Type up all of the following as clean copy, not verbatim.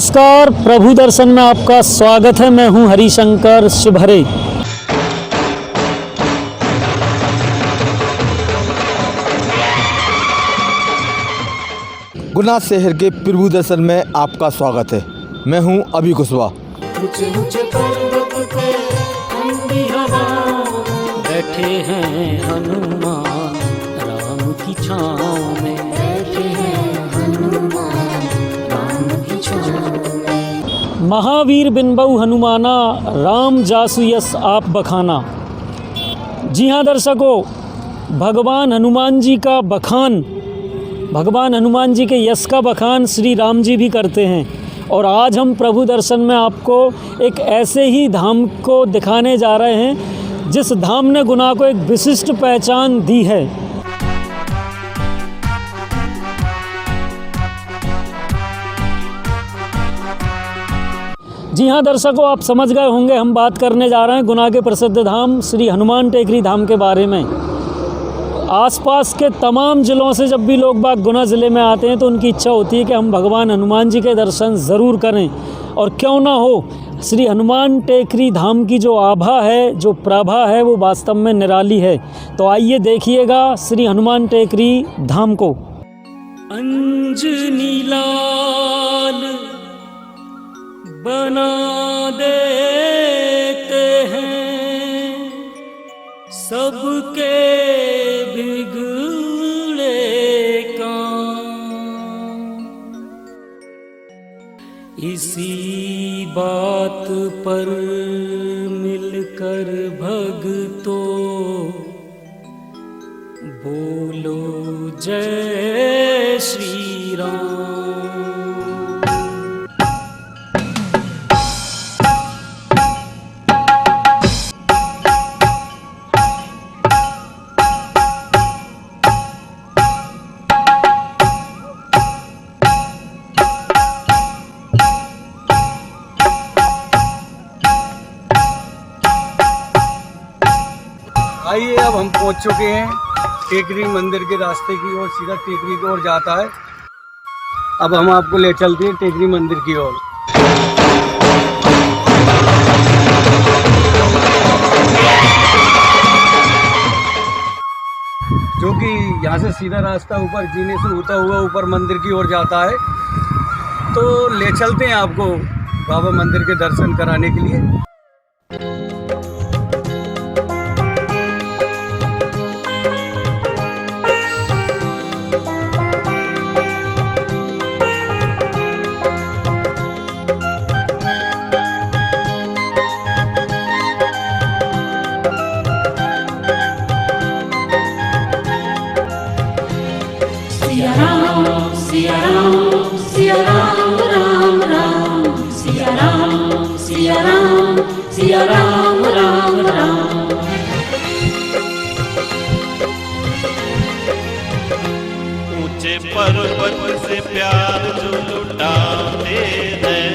नमस्कार, प्रभु दर्शन में आपका स्वागत है। मैं हूं हरिशंकर शिवहरे। गुना शहर के प्रभु दर्शन में आपका स्वागत है। मैं हूं अभी कुशवाहा। ऊंचे पर्वत पे ठंडी हवा बैठे हैं हनुमान राम की छाँव में, बैठे हैं हनुमान राम की छाँव में। महावीर बिन बहु हनुमाना राम जासु यस आप बखाना। जी हाँ दर्शकों, भगवान हनुमान जी का बखान, भगवान हनुमान जी के यश का बखान श्री राम जी भी करते हैं। और आज हम प्रभु दर्शन में आपको एक ऐसे ही धाम को दिखाने जा रहे हैं जिस धाम ने गुना को एक विशिष्ट पहचान दी है। जी हाँ दर्शकों, आप समझ गए होंगे हम बात करने जा रहे हैं गुना के प्रसिद्ध धाम श्री हनुमान टेकरी धाम के बारे में। आसपास के तमाम ज़िलों से जब भी लोग बाग गुना ज़िले में आते हैं तो उनकी इच्छा होती है कि हम भगवान हनुमान जी के दर्शन ज़रूर करें। और क्यों ना हो, श्री हनुमान टेकरी धाम की जो आभा है, जो प्रभा है, वो वास्तव में निराली है। तो आइए देखिएगा श्री हनुमान टेकरी धाम को। अंजनी लाल बना देते हैं सबके बिगड़े काम। इसी बात पर मिलकर भक्तों बोलो जय श्री राम। आइए, अब हम पहुंच चुके हैं टेकरी मंदिर के रास्ते की ओर, सीधा टेकरी की ओर जाता है। अब हम आपको ले चलते हैं टेकरी मंदिर की ओर। जो कि यहाँ से सीधा रास्ता ऊपर जीने से होता हुआ ऊपर मंदिर की ओर जाता है। तो ले चलते हैं आपको बाबा मंदिर के दर्शन कराने के लिए। सिया राम सिया राम सिया राम राम राम, सिया राम सिया राम सिया राम राम राम। ऊंचे पर्वत से प्यार जो लुटाते हैं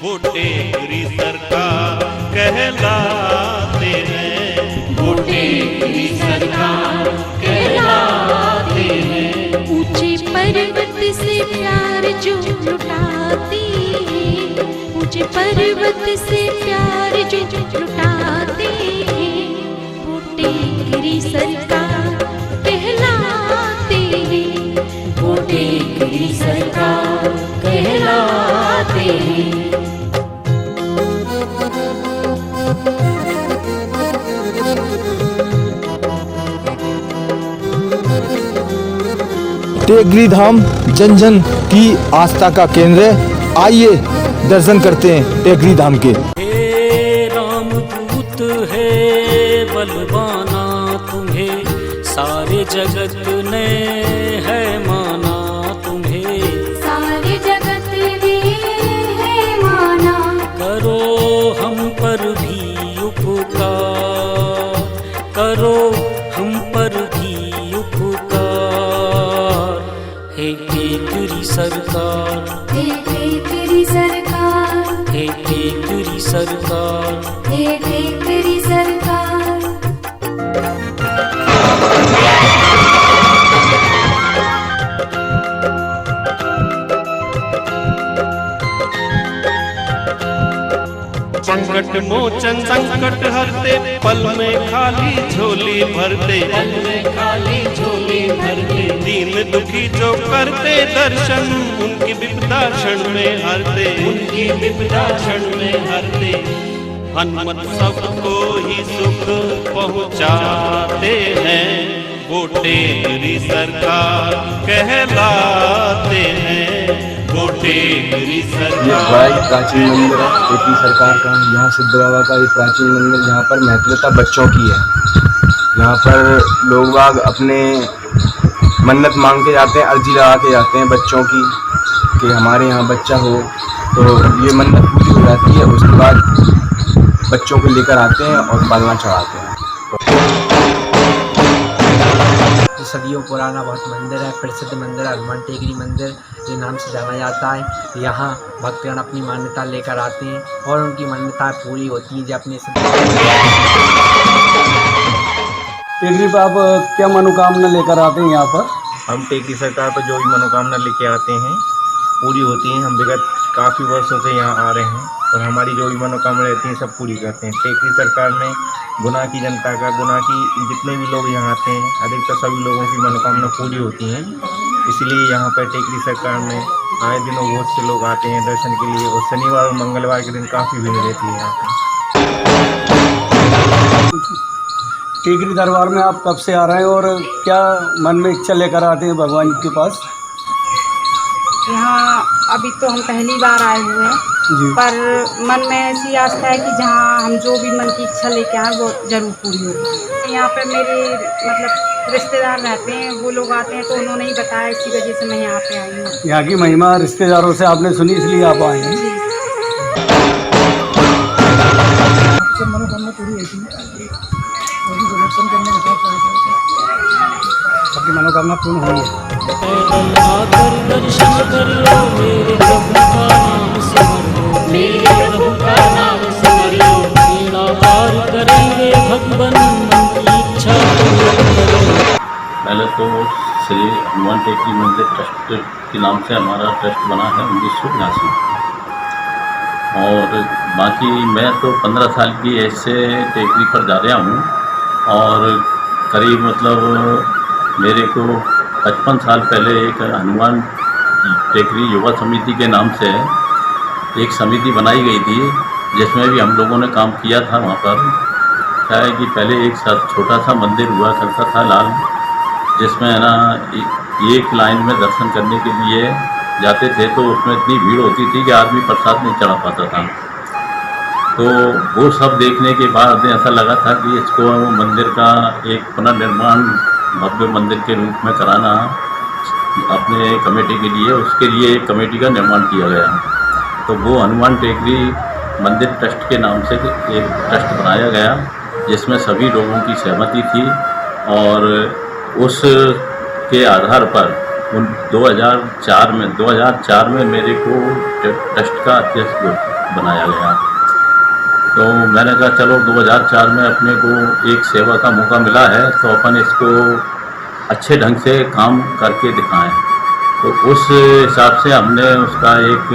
वो टेकरी सरकार कहलाते हैं, वो टेकरी सरकार कहलाते हैं। ऊंचे पर्वत से प्यार जो लुटाते हैं, ऊंचे पर्वत से प्यार जो लुटाते हैं, वो टेकरी सरकार कहलाते हैं, वो टेकरी सरकार कहलाते हैं। टेकरी धाम जन जन की आस्था का केंद्र है। आइए दर्शन करते हैं टेकरी धाम के। हे रामदूत है बलवाना, तुम्हें सारे जगत ने है माना, तुम्हें सारे जगत ने है माना। करो हम पर भी उपकार, करो हम पर भी उपकार। हे टेकरी सरकार, हे टेकरी सरकार, हे टेकरी सरकार, हे टेकरी सरकार। संकट मोचन संकट हरते, पल में खाली झोली भरते, पल में खाली झोली भरते। दीन दुखी जो करते दर्शन, उनकी विपदा क्षण में हरते, उनकी विपदा क्षण में हरते। हनुमत सबको ही सुख पहुँचाते हैं, वो टेकरी सरकार कहलाते हैं, वो टेकरी ये सरकार। बड़ा ही प्राचीन मंदिर है टेकरी सरकार का। यहाँ सिद्ध बाबा का ये प्राचीन मंदिर, यहाँ पर महत्वता बच्चों की है। यहाँ पर लोग बाग अपने मन्नत मांग के जाते हैं, अर्जी लगा के जाते हैं बच्चों की कि हमारे यहाँ बच्चा हो, तो ये मन्नत पूरी हो जाती है। उसके बाद बच्चों को लेकर आते हैं और पालना चढ़ाते हैं। सदियों पुराना बहुत मंदिर है, प्रसिद्ध मंदिर है हनुमान टेकरी मंदिर के नाम से जाना जाता है। यहाँ भक्तगण अपनी मान्यता लेकर आते हैं और उनकी मान्यता पूरी होती है। जो अपने टेकरी पर आप क्या मनोकामना लेकर आते हैं यहाँ पर? हम टेकरी सरकार पर जो भी मनोकामना लेके आते हैं पूरी होती हैं। हम विगत काफ़ी वर्षों से यहाँ आ रहे हैं और हमारी जो भी मनोकामना रहती हैं सब पूरी करते हैं। टेकरी सरकार में गुना की जनता का, गुना की जितने भी लोग यहाँ आते हैं, अधिकतर सभी लोगों की मनोकामना पूरी होती हैं। इसलिए यहाँ पर टेकरी सरकार में आए दिनों बहुत से लोग आते हैं दर्शन के लिए, और शनिवार और मंगलवार के दिन काफ़ी भीड़ रहती है यहाँ पर। टेकरी दरबार में आप कब से आ रहे हैं और क्या मन में इच्छा लेकर आते हैं भगवान के पास? यहाँ अभी तो हम पहली बार आए हुए हैं, जी। पर मन में ऐसी आस्था है कि जहाँ हम जो भी मन की इच्छा लेके आए वो जरूर पूरी होगी। यहाँ पे मेरे मतलब रिश्तेदार रहते हैं, वो लोग आते हैं तो उन्होंने ही बताया, इसी वजह से मैं यहाँ पे आई हूँ। यहाँ की महिमा रिश्तेदारों से आपने सुनी इसलिए आप आए हैं। मनोकामना पूरी होती है, सबकी मनोकामना पूर्ण हुई है। पैदल आकर दर्शन कर लो, मेरे प्रभु का नाम सिमर लो, मेरे प्रभु का नाम सिमर लो। बेड़ा पार करेंगे भगवन, मन की इच्छा पूर्ण करो। पहले तो श्री हनुमान टेकरी मंदिर ट्रस्ट के नाम से हमारा ट्रस्ट बना है 1989, और बाकी मैं तो 15 साल की एज से टेकरी पर जा रहा हूँ, और करीब मतलब मेरे को 55 साल पहले एक हनुमान टेकरी युवा समिति के नाम से एक समिति बनाई गई थी, जिसमें भी हम लोगों ने काम किया था। वहाँ पर क्या है कि पहले एक छोटा सा मंदिर हुआ करता था लाल, जिसमें है ना एक लाइन में दर्शन करने के लिए जाते थे, तो उसमें इतनी भीड़ होती थी कि आदमी प्रसाद नहीं चढ़ा पाता था। तो वो सब देखने के बाद ऐसा लगा था कि इसको मंदिर का एक पुनर्निर्माण भव्य मंदिर के रूप में कराना अपने कमेटी के लिए, उसके लिए एक कमेटी का निर्माण किया गया। तो वो हनुमान टेकरी मंदिर ट्रस्ट के नाम से एक ट्रस्ट बनाया गया, जिसमें सभी लोगों की सहमति थी, और उस के आधार पर 2004 में मेरे को ट्रस्ट का अध्यक्ष बनाया गया। तो मैंने कहा चलो 2004 में अपने को एक सेवा का मौका मिला है, तो अपन इसको अच्छे ढंग से काम करके दिखाएं। तो उस हिसाब से हमने उसका एक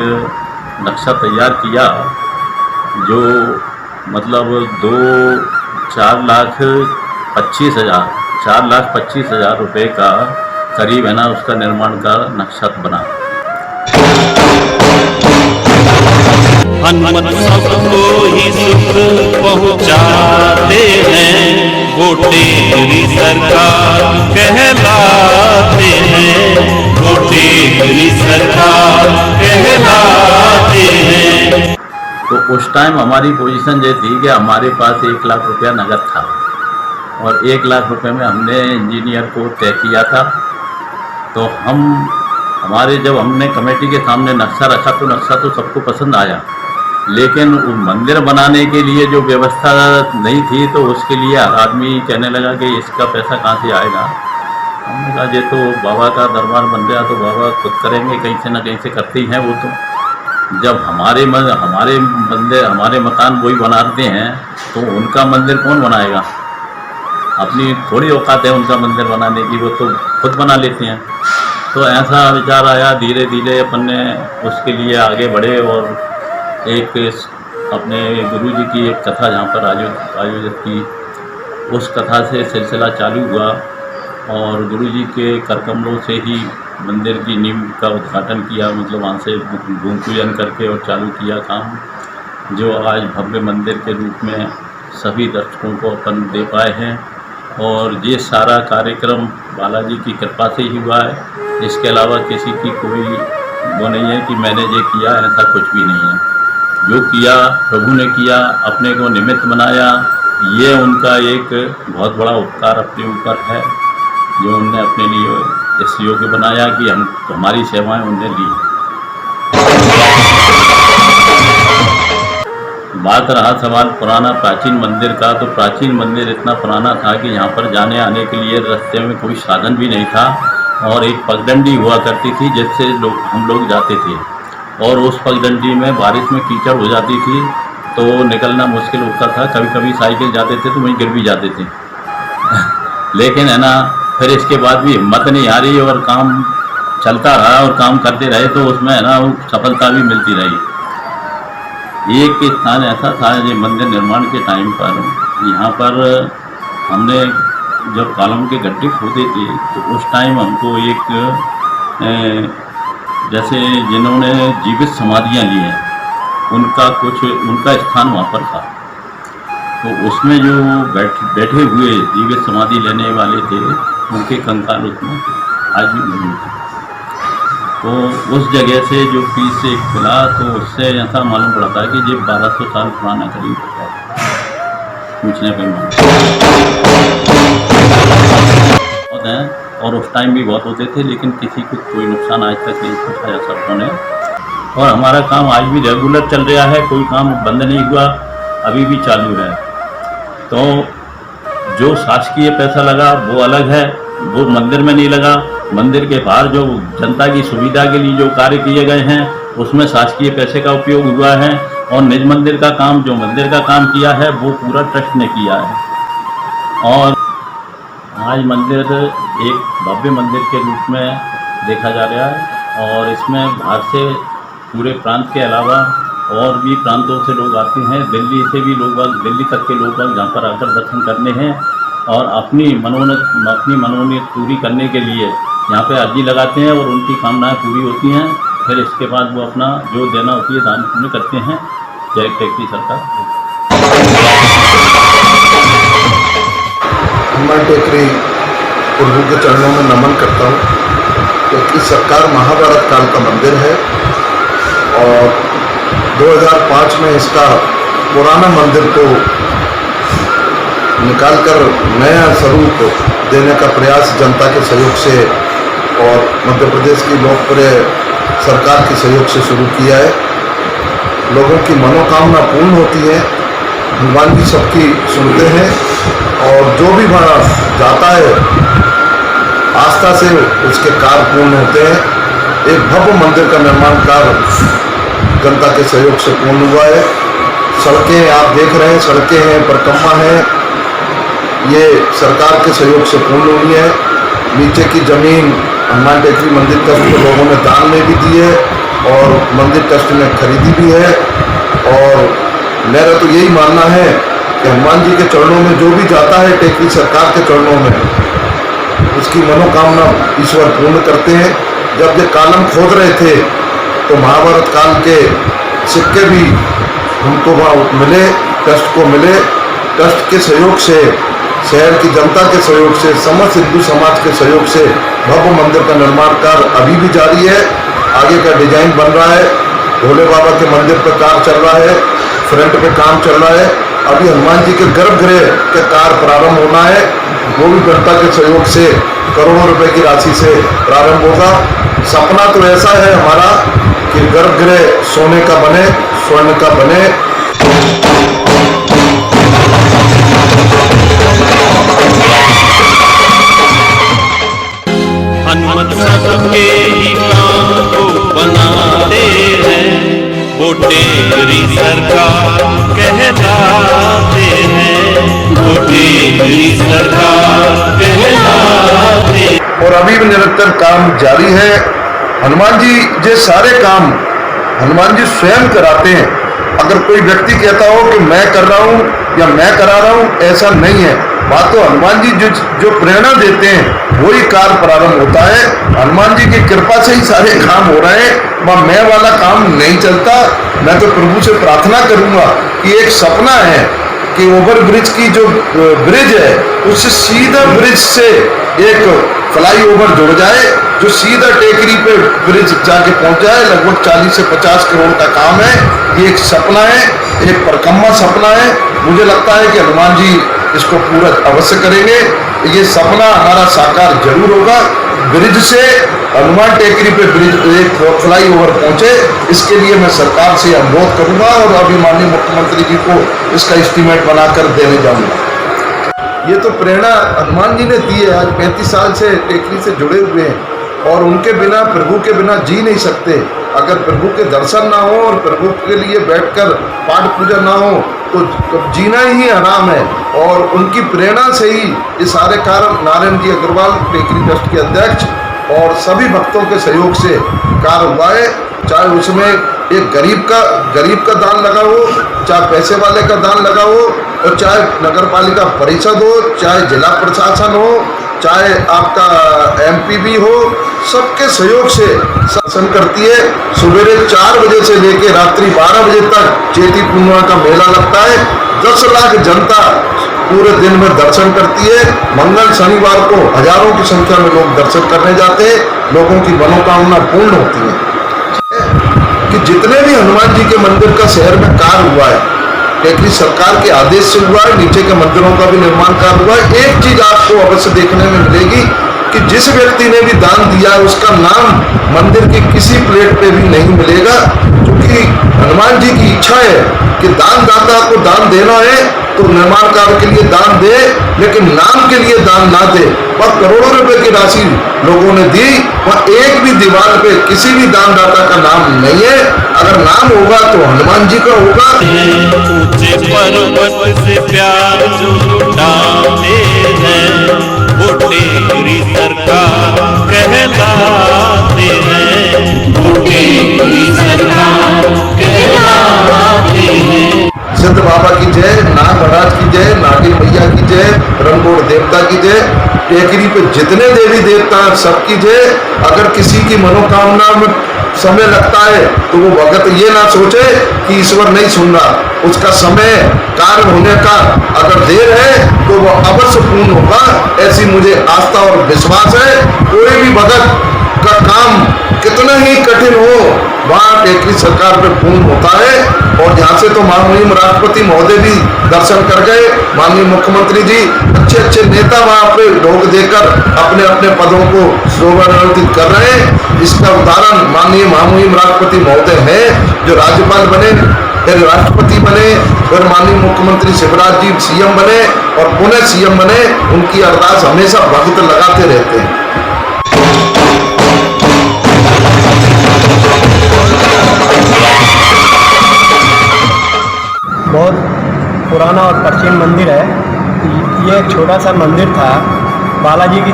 नक्शा तैयार किया, जो मतलब 4,25,000 रुपये का करीब है ना उसका निर्माण का नक्शा बना। हनुमत सबको ही सुख पहुँचाते हैं, वो टेकरी सरकार कहलाते हैं, वो टेकरी सरकार कहलाते हैं। तो उस टाइम हमारी पोजीशन ये थी कि हमारे पास 1 लाख रुपया नगद था, और 1 लाख रुपए में हमने इंजीनियर को तय किया था। तो जब हमने कमेटी के सामने नक्शा रखा, तो नक्शा तो सबको पसंद आया, लेकिन मंदिर बनाने के लिए जो व्यवस्था नहीं थी, तो उसके लिए हर आदमी कहने लगा कि इसका पैसा कहाँ से आएगा। हमने कहा ये तो बाबा का दरबार बन गया, तो बाबा खुद करेंगे, कहीं से ना कहीं से करते ही हैं वो। तो जब हमारे मंदिर हमारे मकान वही बनाते हैं, तो उनका मंदिर कौन बनाएगा? अपनी थोड़ी औकात है उनका मंदिर बनाने की, वो तो खुद बना लेते हैं। तो ऐसा विचार आया, धीरे धीरे अपन ने उसके लिए आगे बढ़े और एक अपने गुरुजी की एक कथा जहाँ पर आयोजित की, उस कथा से सिलसिला चालू हुआ और गुरुजी के कर कमलों से ही मंदिर की नींव का उद्घाटन किया, मतलब वहाँ से भूमि पूजन करके और चालू किया काम, जो आज भव्य मंदिर के रूप में सभी दर्शकों को अपन दे पाए हैं। और ये सारा कार्यक्रम बालाजी की कृपा से ही हुआ है, इसके अलावा किसी की कोई वो नहीं है कि मैंने ये किया, ऐसा कुछ भी नहीं है। जो किया प्रभु ने किया, अपने को निमित्त बनाया, ये उनका एक बहुत बड़ा उपकार अपने ऊपर है, जो उनने अपने लिए इस योग्य बनाया कि हमारी सेवाएं उनने ली। बात रहा सवाल पुराना प्राचीन मंदिर का, तो प्राचीन मंदिर इतना पुराना था कि यहाँ पर जाने आने के लिए रास्ते में कोई साधन भी नहीं था और एक पगडंडी हुआ करती थी जिससे हम लोग जाते थे, और उस पगडंडी में बारिश में कीचड़ हो जाती थी तो निकलना मुश्किल होता था। कभी कभी साइकिल जाते थे तो वहीं गिर भी जाते थे लेकिन है ना, फिर इसके बाद भी हिम्मत नहीं आ रही और काम चलता रहा और काम करते रहे तो उसमें है ना वो सफलता भी मिलती रही। एक स्थान ऐसा था जो मंदिर निर्माण के टाइम पर, यहाँ पर हमने जब कॉलम के गड्ढे खोदे थे तो उस टाइम हमको एक जैसे जिन्होंने जीवित समाधियाँ ली हैं उनका स्थान वहाँ पर था, तो उसमें जो बैठे हुए जीवित समाधि लेने वाले थे उनके कंकाल उसमें आज भी मौजूद हैं। तो उस जगह से जो पीस एक खुला तो उससे ऐसा मालूम पड़ता है कि ये 1200 साल पुराना करीब है, पूछने पर बहुत हैं और उस टाइम भी बहुत होते थे, लेकिन किसी को कोई नुकसान आज तक नहीं पहुँचाया सबको ने। और हमारा काम आज भी रेगुलर चल रहा है, कोई काम बंद नहीं हुआ, अभी भी चालू है। तो जो शासकीय पैसा लगा वो अलग है, वो मंदिर में नहीं लगा। मंदिर के बाहर जो जनता की सुविधा के लिए जो कार्य किए गए हैं उसमें शासकीय पैसे का उपयोग हुआ है, और निज मंदिर का काम जो मंदिर का काम किया है वो पूरा ट्रस्ट ने किया है। और आज मंदिर एक भव्य मंदिर के रूप में देखा जा रहा है, और इसमें बाहर से पूरे प्रांत के अलावा और भी प्रांतों से लोग आते हैं, दिल्ली से भी लोग, दिल्ली तक के लोग जहाँ पर आकर दर्शन करने हैं और अपनी मनोनीत पूरी करने के लिए यहाँ पे अर्जी लगाते हैं और उनकी कामनाएं पूरी होती हैं। फिर इसके बाद वो अपना जो देना होती है दान पुण्य करते हैं। जय टेकरी सरकार। मैं टेकरी प्रभु के चरणों में नमन करता हूँ, क्योंकि सरकार महाभारत काल का मंदिर है और 2005 में इसका पुराना मंदिर को निकालकर नया स्वरूप देने का प्रयास जनता के सहयोग से और मध्य प्रदेश की लोकप्रिय सरकार के सहयोग से शुरू किया है। लोगों की मनोकामना पूर्ण होती है, हनुमान जी सबकी सुनते हैं और जो भी वहाँ जाता है आस्था से उसके कार्य पूर्ण होते हैं। एक भव्य मंदिर का निर्माण कार्य जनता के सहयोग से पूर्ण हुआ है। सड़कें आप देख रहे हैं, सड़कें हैं, परिक्रमा है, ये सरकार के सहयोग से पूर्ण हुई है। नीचे की जमीन हनुमान टेकरी मंदिर ट्रस्ट के लोगों ने दान में भी दी है और मंदिर ट्रस्ट ने खरीदी भी है। और मेरा तो यही मानना है कि हनुमान जी के चरणों में जो भी जाता है टेकरी सरकार के चरणों में, उसकी मनोकामना ईश्वर पूर्ण करते हैं। जब ये कॉलम खोद रहे थे तो महाभारत काल के सिक्के भी हमको वहाँ मिले, ट्रस्ट को मिले। ट्रस्ट के सहयोग से, शहर की जनता के सहयोग से, समस्त हिंदू समाज के सहयोग से भव्य मंदिर का निर्माण कार्य अभी भी जारी है। आगे का डिजाइन बन रहा है, भोले बाबा के मंदिर पर काम चल रहा है, फ्रंट पे काम चल रहा है। अभी हनुमान जी के गर्भगृह के कार्य प्रारंभ होना है, वो भी जनता के सहयोग से करोड़ों रुपए की राशि से प्रारंभ होगा। सपना तो ऐसा है हमारा कि गर्भगृह सोने का बने, स्वर्ण का बने। हनुमत सबके ही काम को बनाते हैं, वो टेकरी सरकार कहलाते हैं, वो टेकरी सरकार कहलाते हैं। और अभी भी निरंतर काम जारी है। हनुमान जी ये सारे काम हनुमान जी स्वयं कराते हैं। अगर कोई व्यक्ति कहता हो कि मैं कर रहा हूँ या मैं करा रहा हूँ, ऐसा नहीं है। बात तो हनुमान जी जो प्रेरणा देते हैं वही कार्य प्रारंभ होता है। हनुमान जी की कृपा से ही सारे काम हो रहे हैं। वह मैं वाला काम नहीं चलता। मैं तो प्रभु से प्रार्थना करूंगा कि एक सपना है कि ओवर ब्रिज की जो ब्रिज है उससे सीधा ब्रिज से एक फ्लाईओवर जुड़ जाए जो सीधा टेकरी पे ब्रिज जाके पहुंच जाए। लगभग 40 से 50 करोड़ का काम है। ये एक सपना है, एक परकम्मा सपना है। मुझे लगता है कि हनुमान जी इसको पूरा अवश्य करेंगे। ये सपना हमारा साकार जरूर होगा। ब्रिज से हनुमान टेकरी पे ब्रिज एक फ्लाईओवर पहुंचे, इसके लिए मैं सरकार से अनुरोध करूंगा और अभी माननीय मुख्यमंत्री जी को इसका एस्टीमेट बनाकर देने जाऊंगा। ये तो प्रेरणा हनुमान जी ने दी है। आज 35 साल से टेकरी से जुड़े हुए हैं और उनके बिना, प्रभु के बिना जी नहीं सकते। अगर प्रभु के दर्शन ना हो और प्रभु के लिए बैठकर पाठ पूजा ना हो तो जीना ही आराम है। और उनकी प्रेरणा से ही ये सारे कार्य नारायण जी अग्रवाल टेकरी ट्रस्ट के अध्यक्ष और सभी भक्तों के सहयोग से कार्य हुआ है। चाहे उसमें एक गरीब का दान लगा हो, चाहे पैसे वाले का दान लगा हो, और चाहे नगर पालिका परिषद हो, चाहे जिला प्रशासन हो, चाहे आपका MP भी हो, सबके सहयोग से शासन करती है। सवेरे 4 बजे से लेकर रात्रि 12 बजे तक चैती पूर्णिमा का मेला लगता है। 10 लाख जनता पूरे दिन में दर्शन करती है। मंगल शनिवार को हजारों की संख्या में लोग दर्शन करने जाते हैं। लोगों की मनोकामना पूर्ण होती है। कि जितने भी हनुमान जी के मंदिर का शहर में कार्य हुआ है, टेकरी सरकार के आदेश से हुआ है। नीचे के मंदिरों का भी निर्माण कार्य हुआ है। एक चीज आपको अवश्य देखने में मिलेगी कि जिस व्यक्ति ने भी दान दिया है उसका नाम मंदिर की किसी प्लेट पे भी नहीं मिलेगा, क्योंकि हनुमान जी की इच्छा है कि दानदाता को दान देना है तो निर्माण कार्य के लिए दान दे, लेकिन नाम के लिए दान ना दे। वह करोड़ों रुपए की राशि लोगों ने दी, वह एक भी दीवार पे किसी भी दानदाता का नाम नहीं है। अगर नाम होगा तो हनुमान जी का होगा। ऊंचे पर्वत से प्यार जो लुटाते हैं वो टेकरी सरकार कहलाते हैं, वो टेकरी सरकार कहलाते हैं। सिद्ध बाबा की जय, नाग महाराज की जय, नागिन मैया की जय, रंगोड़ देवता की जय। टेकरी पे जितने देवी देवता हैं सबकी जय। अगर किसी की मनोकामना में समय लगता है तो वो भगत ये ना सोचे कि ईश्वर नहीं सुन रहा। उसका समय कार्य होने का अगर देर है तो वो अवश्य पूर्ण होगा, ऐसी मुझे आस्था और विश्वास है। कोई भी भगत का काम कितना ही कठिन हो वहाँ टेकरी सरकार पे पूर्ण होता है। और यहाँ से तो माननीय राष्ट्रपति महोदय भी दर्शन कर गए। माननीय मुख्यमंत्री जी, अच्छे नेता वहाँ पे ढोक देकर अपने अपने पदों को शोभान्वित कर रहे हैं। इसका उदाहरण माननीय राष्ट्रपति महोदय हैं, जो राज्यपाल बने, फिर राष्ट्रपति बने, फिर माननीय मुख्यमंत्री शिवराज जी CM बने और पुनः CM बने। उनकी अरदास हमेशा भक्त लगाते रहते हैं। बहुत पुराना और प्राचीन मंदिर है। ये एक छोटा सा मंदिर था। बालाजी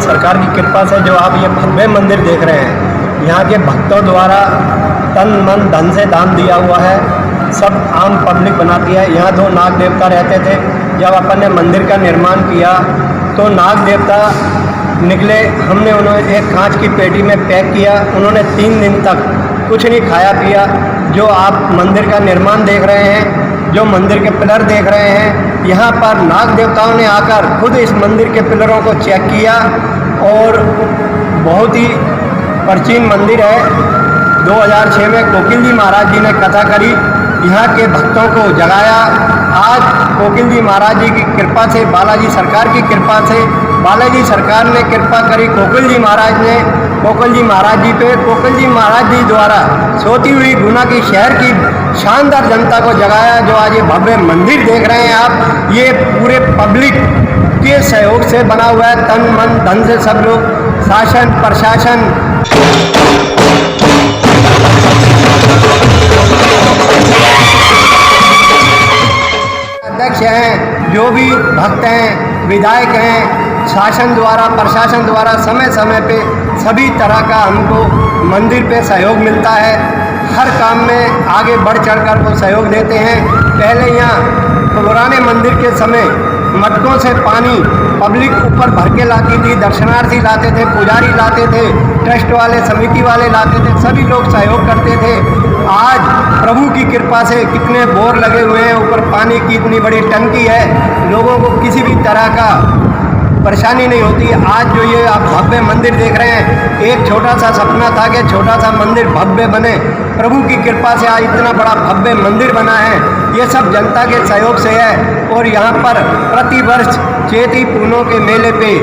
सरकार की कृपा से जो आप ये भव्य मंदिर देख रहे हैं, यहाँ के भक्तों द्वारा तन मन धन से दान दिया हुआ है। सब आम पब्लिक बनाती है। यहाँ 2 नाग देवता रहते थे। जब अपन ने मंदिर का निर्माण किया तो नाग देवता निकले। हमने उन्हें एक कांच की पेटी में पैक किया। उन्होंने 3 दिन तक कुछ नहीं खाया पिया। जो आप मंदिर का निर्माण देख रहे हैं, जो मंदिर के पिलर देख रहे हैं, यहाँ पर नाग देवताओं ने आकर खुद इस मंदिर के पिलरों को चेक किया और बहुत ही प्राचीन मंदिर है। 2006 में कोकिल जी महाराज जी ने कथा करी, यहाँ के भक्तों को जगाया। आज कोकिल जी महाराज जी की कृपा से, बालाजी सरकार की कृपा से, बालाजी सरकार ने कृपा करी कोकिल जी महाराज जी पे। कोकिल जी महाराज जी द्वारा सोती हुई गुना की शहर की शानदार जनता को जगाया। जो आज ये भव्य मंदिर देख रहे हैं आप, ये पूरे पब्लिक के सहयोग से बना हुआ है। तन मन धन से सब लोग, शासन प्रशासन, अध्यक्ष हैं, जो भी भक्त हैं, विधायक हैं, शासन द्वारा, प्रशासन द्वारा समय समय पे सभी तरह का हमको मंदिर पे सहयोग मिलता है। हर काम में आगे बढ़ चढ़कर वो सहयोग देते हैं। पहले यहाँ पुराने मंदिर के समय मटकों से पानी पब्लिक ऊपर भर के लाती थी, दर्शनार्थी लाते थे, पुजारी लाते थे, ट्रस्ट वाले, समिति वाले लाते थे, सभी लोग सहयोग करते थे। आज प्रभु की कृपा से कितने बोर लगे हुए हैं, ऊपर पानी की इतनी बड़ी टंकी है, लोगों को किसी भी तरह का परेशानी नहीं होती। आज जो ये आप भव्य मंदिर देख रहे हैं, एक छोटा सा सपना था कि छोटा सा मंदिर भव्य बने, प्रभु की कृपा से आज इतना बड़ा भव्य मंदिर बना है। ये सब जनता के सहयोग से है। और यहाँ पर प्रतिवर्ष चैती पूनों के मेले पे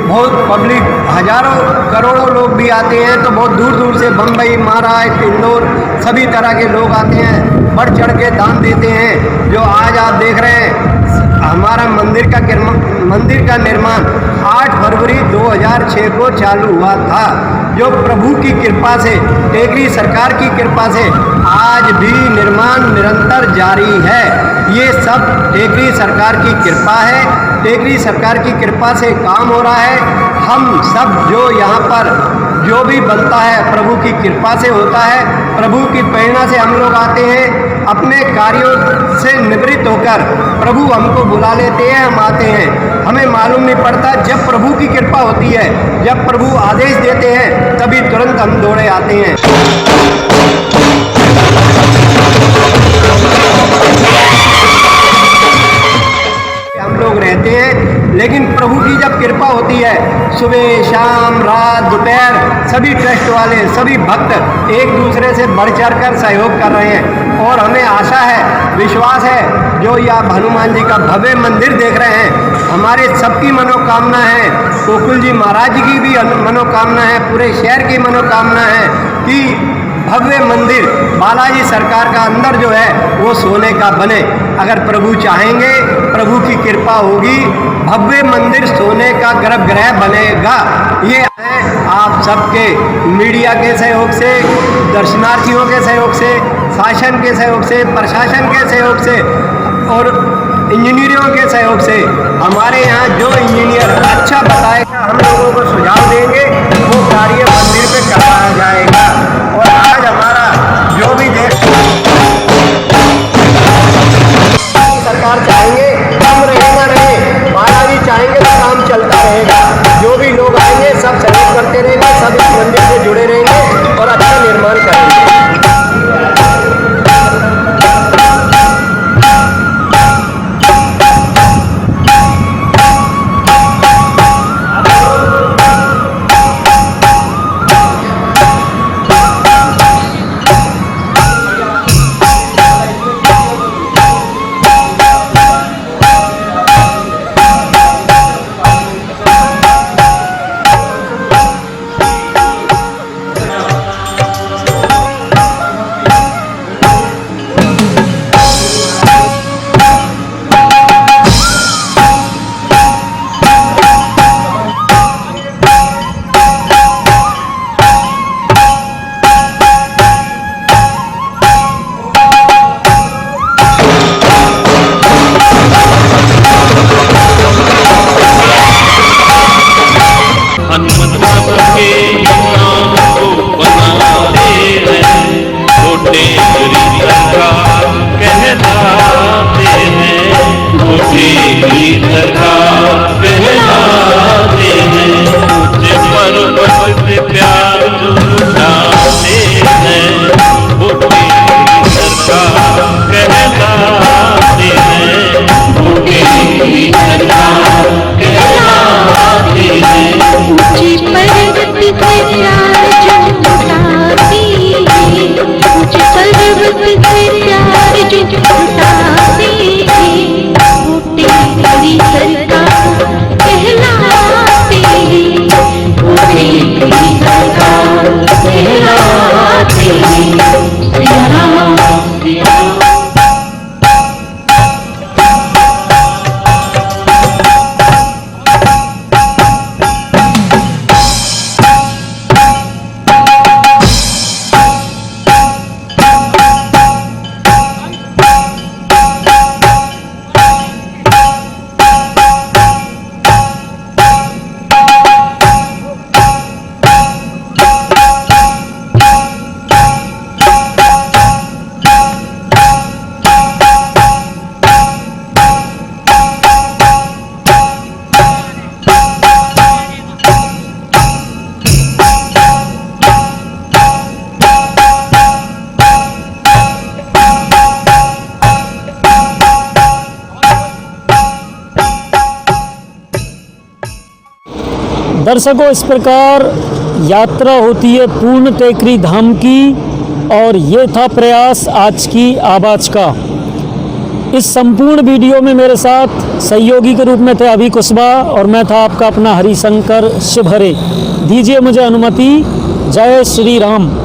बहुत पब्लिक, हजारों करोड़ों लोग भी आते हैं। तो बहुत दूर दूर से बम्बई, महाराष्ट्र, इंदौर सभी तरह के लोग आते हैं, बढ़ चढ़ के दान देते हैं। जो आज आप देख रहे हैं, हमारा मंदिर का निर्माण 8 फरवरी 2006 को चालू हुआ था। जो प्रभु की कृपा से, टेकरी सरकार की कृपा से आज भी निर्माण निरंतर जारी है। ये सब टेकरी सरकार की कृपा है। टेकरी सरकार की कृपा से काम हो रहा है। हम सब जो यहाँ पर जो भी बनता है प्रभु की कृपा से होता है। प्रभु की प्रेरणा से हम लोग आते हैं, अपने कार्यों से निवृत्त होकर प्रभु हमको बुला लेते हैं, हम आते हैं। हमें मालूम नहीं पड़ता, जब प्रभु की कृपा होती है, जब प्रभु आदेश देते हैं, तभी तुरंत हम दौड़े आते हैं। हम लोग रहते हैं, लेकिन प्रभु की जब कृपा होती है, सुबह शाम रात दोपहर सभी ट्रस्ट वाले, सभी भक्त एक दूसरे से बढ़ चढ़ कर सहयोग कर रहे हैं। और हमें आशा है, विश्वास है, जो ये आप हनुमान जी का भव्य मंदिर देख रहे हैं, हमारे सबकी मनोकामना है, गोकुल जी महाराज की भी मनोकामना है, पूरे शहर की मनोकामना है कि भव्य मंदिर बालाजी सरकार का अंदर जो है वो सोने का बने। अगर प्रभु चाहेंगे, प्रभु की कृपा होगी, भव्य मंदिर सोने का गर्भगृह बनेगा। ये है आप सबके मीडिया के सहयोग से, दर्शनार्थियों के सहयोग से, शासन के सहयोग से, प्रशासन के सहयोग से और इंजीनियरों के सहयोग से। हमारे यहाँ जो इंजीनियर अच्छा बताएगा, हम लोगों को सुझाव देंगे, वो कार्य मंदिर पे कराया जाएगा। और आज हमारा जो भी देश सरकार चाहेंगे काम रहेगा नहीं, बालाजी चाहेंगे तो काम चलता रहेगा। जो भी लोग आएंगे सब सहयोग करते रहेंगे, सब इस मंदिर से जुड़े रहेंगे और अच्छा निर्माण करेंगे। दर्शकों, इस प्रकार यात्रा होती है पूर्ण टेकरी धाम की, और ये था प्रयास आज की आवाज़ का। इस संपूर्ण वीडियो में मेरे साथ सहयोगी के रूप में थे अभी कुशवाहा, और मैं था आपका अपना हरिशंकर शिवहरे। दीजिए मुझे अनुमति। जय श्री राम।